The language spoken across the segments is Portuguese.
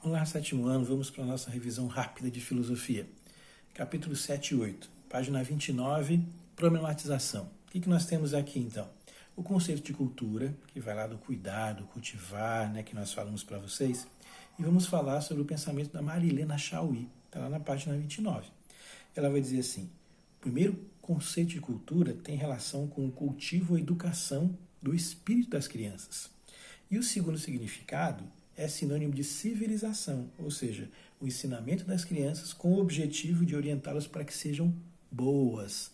Olá, sétimo ano, vamos para a nossa revisão rápida de filosofia. Capítulo 7 e 8, página 29, problematização. O que nós temos aqui então? O conceito de cultura, que vai lá do cuidado, cultivar, que nós falamos para vocês, e vamos falar sobre o pensamento da Marilena Chauí, está lá na página 29. Ela vai dizer assim: o primeiro conceito de cultura tem relação com o cultivo ou educação do espírito das crianças. E o segundo significado é sinônimo de civilização, ou seja, o ensinamento das crianças com o objetivo de orientá-las para que sejam boas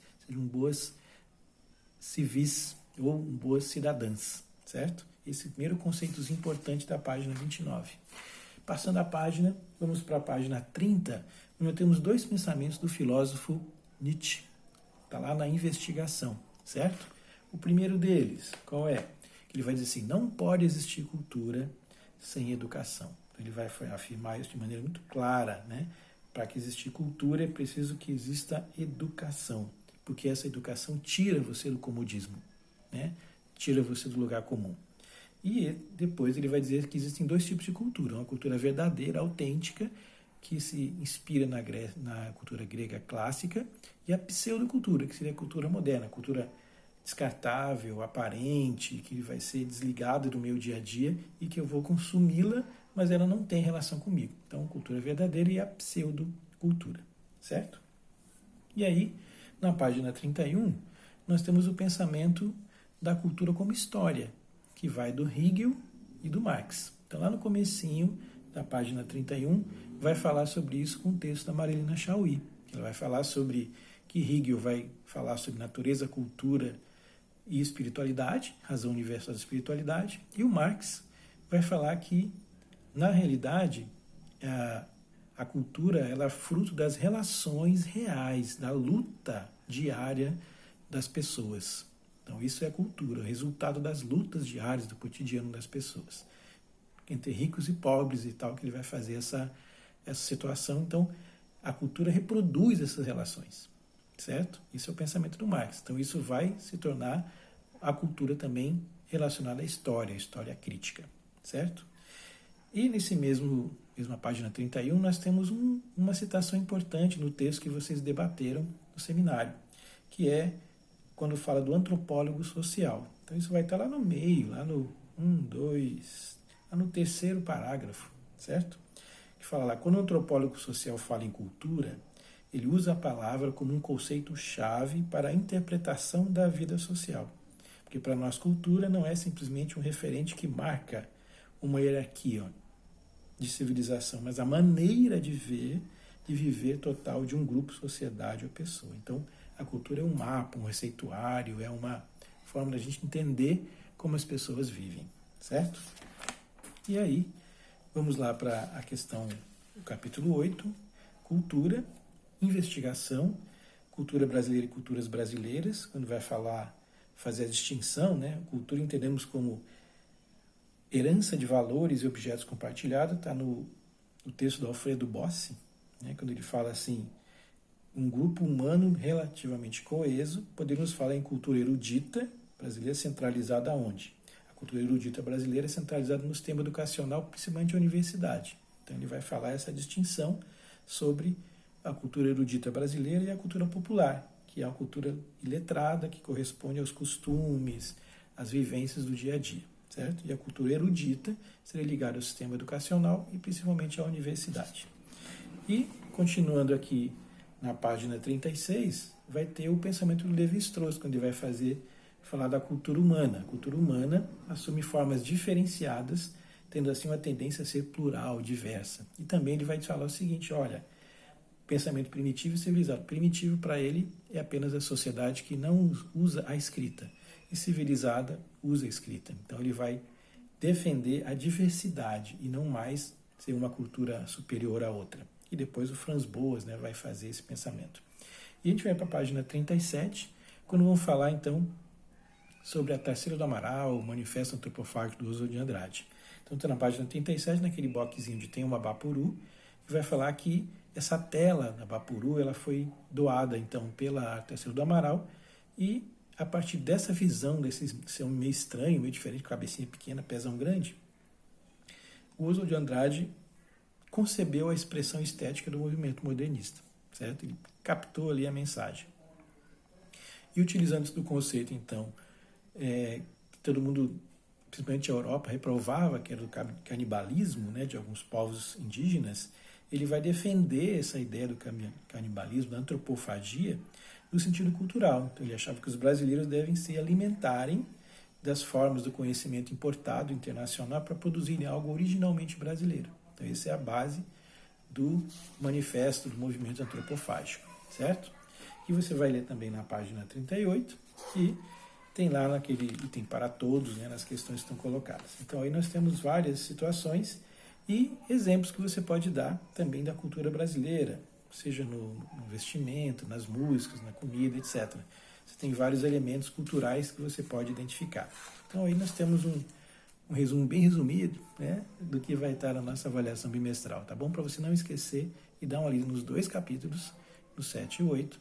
civis ou boas cidadãs, certo? Esse primeiro conceito importante da página 29. Passando a página, vamos para a página 30, onde temos dois pensamentos do filósofo Nietzsche. Está lá na investigação, certo? O primeiro deles, qual é? Ele vai dizer assim: não pode existir cultura sem educação. Então, ele vai afirmar isso de maneira muito clara, Para que existir cultura é preciso que exista educação, porque essa educação tira você do comodismo, Tira você do lugar comum. E depois ele vai dizer que existem dois tipos de cultura: uma cultura verdadeira, autêntica, que se inspira na cultura grega clássica, e a pseudocultura, que seria a cultura moderna, a cultura descartável, aparente, que vai ser desligada do meu dia a dia e que eu vou consumi-la, mas ela não tem relação comigo. Então, cultura verdadeira e a pseudocultura, certo? E aí, na página 31, nós temos o pensamento da cultura como história, que vai do Hegel e do Marx. Então, lá no comecinho da página 31, vai falar sobre isso com o texto da Marilena Chauí. Ela vai falar sobre que Hegel vai falar sobre natureza, cultura e espiritualidade, razão universal da espiritualidade, e o Marx vai falar que, na realidade, a cultura ela é fruto das relações reais, da luta diária das pessoas. Então, isso é cultura, resultado das lutas diárias do cotidiano das pessoas, entre ricos e pobres e tal, que ele vai fazer essa situação. Então, a cultura reproduz essas relações, certo? Isso é o pensamento do Marx. Então, isso vai se tornar a cultura também relacionada à história crítica, certo? E nesse mesma página 31, nós temos uma citação importante no texto que vocês debateram no seminário, que é quando fala do antropólogo social. Então, isso vai estar lá no meio, lá no lá no terceiro parágrafo, certo? Que fala lá: quando o antropólogo social fala em cultura, ele usa a palavra como um conceito-chave para a interpretação da vida social. Porque para nós cultura não é simplesmente um referente que marca uma hierarquia de civilização, mas a maneira de viver total de um grupo, sociedade ou pessoa. Então, a cultura é um mapa, um receituário, é uma forma da gente entender como as pessoas vivem, certo? E aí, vamos lá para a questão do capítulo 8, cultura, investigação, cultura brasileira e culturas brasileiras, quando vai fazer a distinção, cultura entendemos como herança de valores e objetos compartilhados, está no texto do Alfredo Bossi, quando ele fala assim: um grupo humano relativamente coeso, podemos falar em cultura erudita brasileira centralizada onde? A cultura erudita brasileira é centralizada no sistema educacional, principalmente a universidade. Então ele vai falar essa distinção sobre a cultura erudita brasileira e a cultura popular, que é a cultura iletrada, que corresponde aos costumes, às vivências do dia a dia, certo? E a cultura erudita seria ligada ao sistema educacional e principalmente à universidade. E, continuando aqui na página 36, vai ter o pensamento do Levi-Strauss, quando ele vai falar da cultura humana. A cultura humana assume formas diferenciadas, tendo assim uma tendência a ser plural, diversa. E também ele vai te falar o seguinte: olha, pensamento primitivo e civilizado. Primitivo, para ele, é apenas a sociedade que não usa a escrita. E civilizada usa a escrita. Então, ele vai defender a diversidade e não mais ser uma cultura superior à outra. E depois o Franz Boas vai fazer esse pensamento. E a gente vai para a página 37, quando vamos falar, então, sobre a Tarsila do Amaral, o Manifesto Antropofágico do Oswald de Andrade. Então, está na página 37, naquele boxzinho onde tem uma Bapuru, e vai falar que essa tela da Bapuru ela foi doada, então, pela Tarsila do Amaral, e a partir dessa visão, desse ser um meio estranho, meio diferente, cabecinha pequena, pezão grande, o Oswald de Andrade concebeu a expressão estética do movimento modernista, certo? Ele captou ali a mensagem. E utilizando isso do conceito, então, que todo mundo, principalmente a Europa, reprovava, que era o canibalismo, né, de alguns povos indígenas, ele vai defender essa ideia do canibalismo, da antropofagia, no sentido cultural. Então, ele achava que os brasileiros devem se alimentarem das formas do conhecimento importado internacional para produzirem algo originalmente brasileiro. Então, essa é a base do manifesto do movimento antropofágico, certo? E você vai ler também na página 38, que tem lá naquele item para todos, né, nas questões que estão colocadas. Então, aí nós temos várias situações e exemplos que você pode dar também da cultura brasileira, seja no vestimento, nas músicas, na comida, etc. Você tem vários elementos culturais que você pode identificar. Então, aí nós temos um resumo bem resumido, né, do que vai estar na nossa avaliação bimestral, tá bom? Para você não esquecer e dar uma lida nos 2 capítulos, no 7 e 8,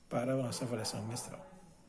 para a nossa avaliação bimestral.